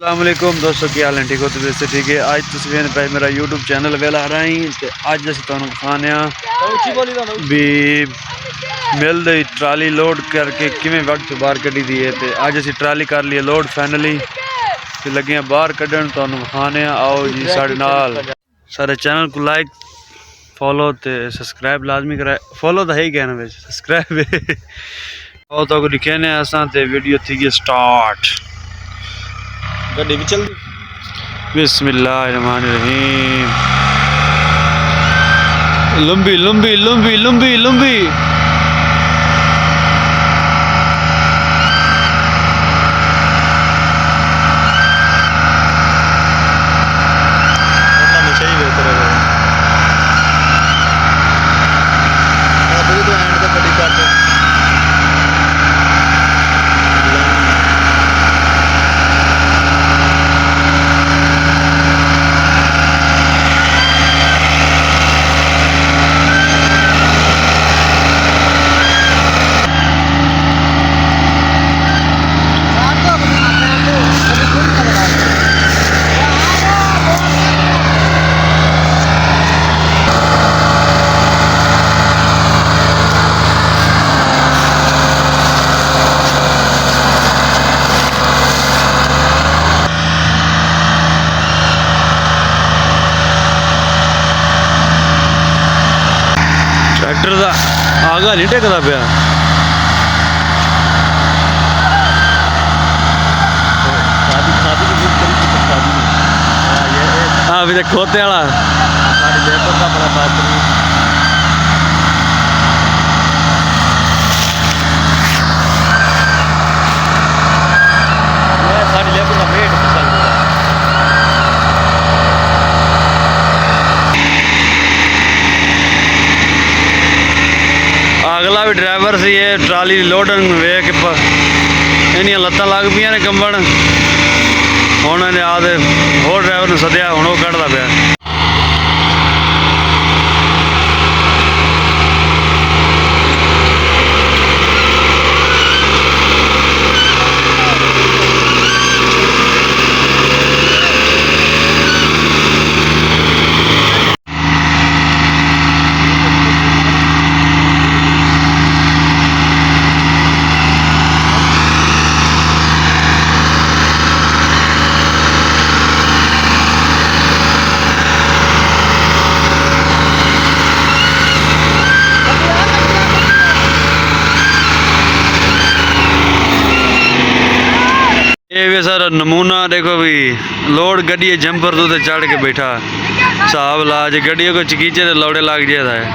अस्सलामुअलैकुम दोस्तों, क्या हाल है? ठीक हो? तो वैसे ठीक है। आज तस्वीर पे मेरा यूट्यूब चैनल वेला आ रहा है तो अज अस तुहानू दिखाने भी मिल दी ट्राली लोड करके किमें वक्त बाहर कढ़ी दी है। तो अज असी ट्राली कर ली लोड फाइनली तो लगे हैं बाहर कढ़न। तुहानू दिखाने आओ जी साढ़े नाल। सारे चैनल को लाइक फॉलो ते सब्सक्राइब लाजमी कराए। फॉलो तो है ही कहना वैसे, सब्सक्राइब और तो लिखे असा ते वीडियो थी गई स्टार्ट। गड्डी भी चल दी। बिस्मिल्लाहिर्रहमानिर्रहीम। लंबी लंबी लंबी लंबी लंबी ट्रैक्टर का आगा नहीं टेकता पिया। हाँ अभी तक खोते वाला अगला भी ड्राइवर से ये ट्राली लोडन वेख इनिया लत्तां लग पियां ने कंबण। हुण इन्हें आदे होर ड्राइवर ने सद्या, हुण वो कढ़दा पिया। ये भी सर नमूना देखो भी लोड गड्डी जंपर तो चढ़ के बैठा साहब लाज गड्डियों को चकीचे लौड़े लग जाता है।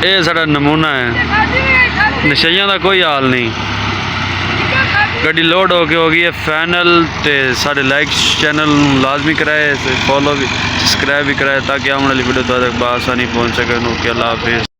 ये सारा नमूना है, नशइयां का कोई हाल नहीं। गड्डी लोड होके हो गई है फाइनल। तो साढ़े लाइक चैनल लाजमी कराए, फॉलो भी सब्सक्राइब भी कराए ताकि आने वाली वीडियो तक बासानी पहुँच सके। अल्लाह हाफिज़।